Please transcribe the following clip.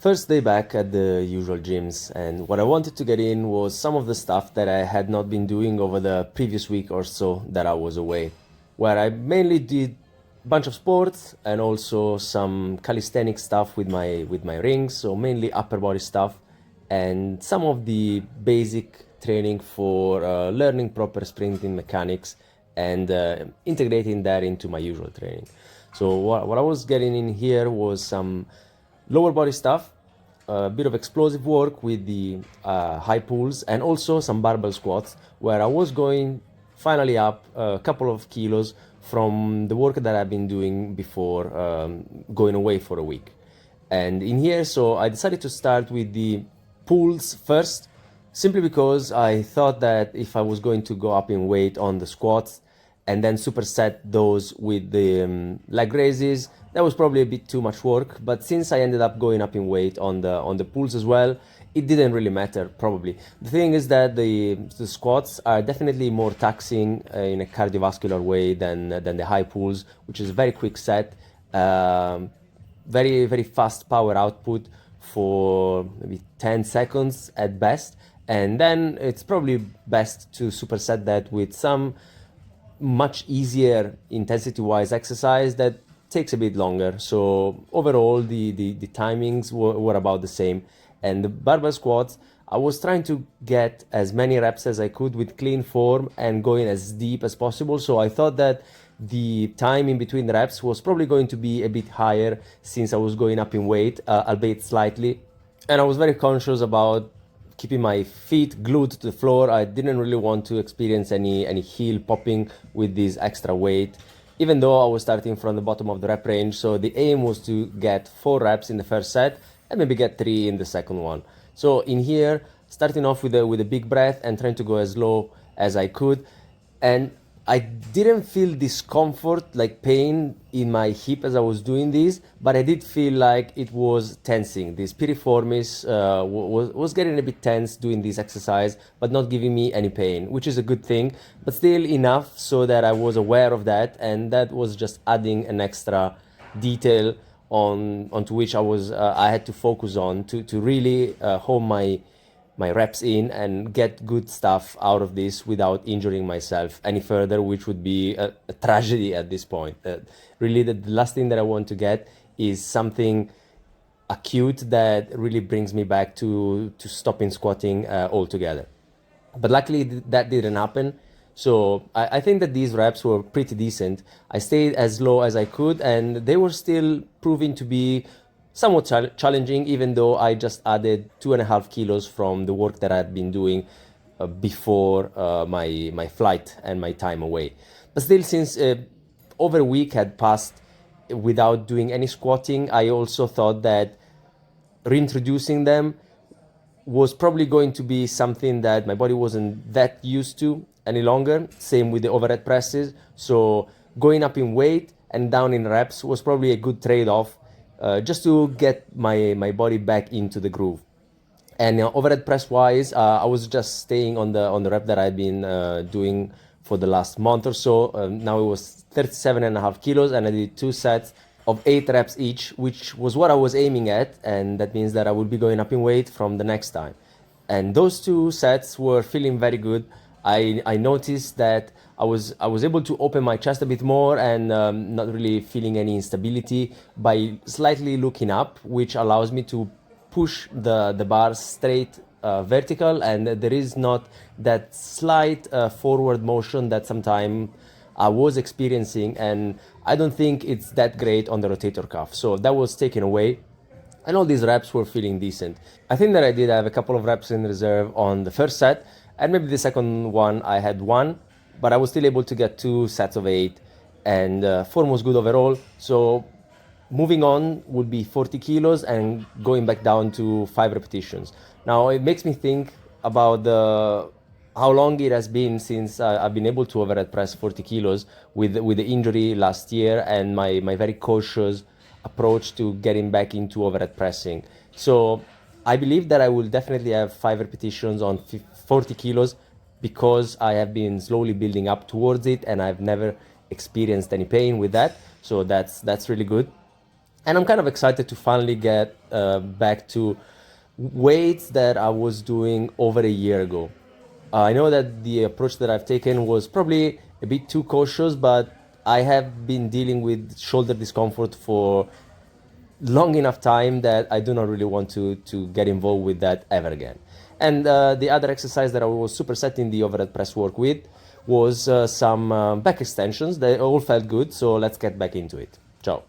First day back at the usual gyms, and what I wanted to get in was some of the stuff that I had not been doing over the previous week or so that I was away, where I mainly did a bunch of sports and also some calisthenic stuff with my rings, so mainly upper body stuff and some of the basic training for learning proper sprinting mechanics and integrating that into my usual training. So what I was getting in here was some lower body stuff, a bit of explosive work with the high pulls, and also some barbell squats, where I was going finally up a couple of kilos from the work that I've been doing before going away for a week. And in here, so I decided to start with the pulls first, simply because I thought that if I was going to go up in weight on the squats and then superset those with the leg raises, that was probably a bit too much work. But since I ended up going up in weight on the pulls as well, it didn't really matter, probably. The thing is that the squats are definitely more taxing in a cardiovascular way than the high pulls, which is a very quick set, very, very fast power output for maybe 10 seconds at best. And then it's probably best to superset that with some much easier intensity-wise exercise that takes a bit longer. So overall, the timings were about the same. And the barbell squats, I was trying to get as many reps as I could with clean form and going as deep as possible. So I thought that the time in between reps was probably going to be a bit higher since I was going up in weight, albeit slightly. And I was very conscious about keeping my feet glued to the floor. I didn't really want to experience any heel popping with this extra weight, even though I was starting from the bottom of the rep range. So the aim was to get 4 reps in the first set and maybe get 3 in the second one. So in here, starting off with a big breath and trying to go as low as I could. And I didn't feel discomfort, like pain in my hip as I was doing this, but I did feel like it was tensing. This piriformis was getting a bit tense doing this exercise, but not giving me any pain, which is a good thing, but still enough so that I was aware of that, and that was just adding an extra detail onto which I had to focus on to really hone my reps in and get good stuff out of this without injuring myself any further, which would be a tragedy at this point. Really, the last thing that I want to get is something acute that really brings me back to stopping squatting altogether. But luckily, that didn't happen. So I think that these reps were pretty decent. I stayed as low as I could, and they were still proving to be somewhat challenging, even though I just added 2.5 kilos from the work that I'd been doing before my flight and my time away. But still, since over a week had passed without doing any squatting, I also thought that reintroducing them was probably going to be something that my body wasn't that used to any longer. Same with the overhead presses. So going up in weight and down in reps was probably a good trade-off, just to get my body back into the groove. And overhead press wise, I was just staying on the rep that I've been doing for the last month or so. Now it was 37.5 kilos, and I did 2 sets of 8 reps each, which was what I was aiming at, and that means that I will be going up in weight from the next time. And those 2 sets were feeling very good. I noticed that I was able to open my chest a bit more and not really feeling any instability by slightly looking up, which allows me to push the bar straight vertical, and there is not that slight forward motion that sometimes I was experiencing, and I don't think it's that great on the rotator cuff. So that was taken away, and all these reps were feeling decent. I think that I did have a couple of reps in reserve on the first set, and maybe the second one I had 1, but I was still able to get 2 sets of 8, and form was good overall. So moving on would be 40 kilos and going back down to 5 repetitions. Now it makes me think about how long it has been since I've been able to overhead press 40 kilos with the injury last year and my very cautious approach to getting back into overhead pressing. So I believe that I will definitely have 5 repetitions on 40 kilos because I have been slowly building up towards it, and I've never experienced any pain with that. So that's really good. And I'm kind of excited to finally get back to weights that I was doing over a year ago. I know that the approach that I've taken was probably a bit too cautious, but I have been dealing with shoulder discomfort for long enough time that I do not really want to get involved with that ever again. And the other exercise that I was supersetting the overhead press work with was some back extensions. They all felt good, so let's get back into it. Ciao.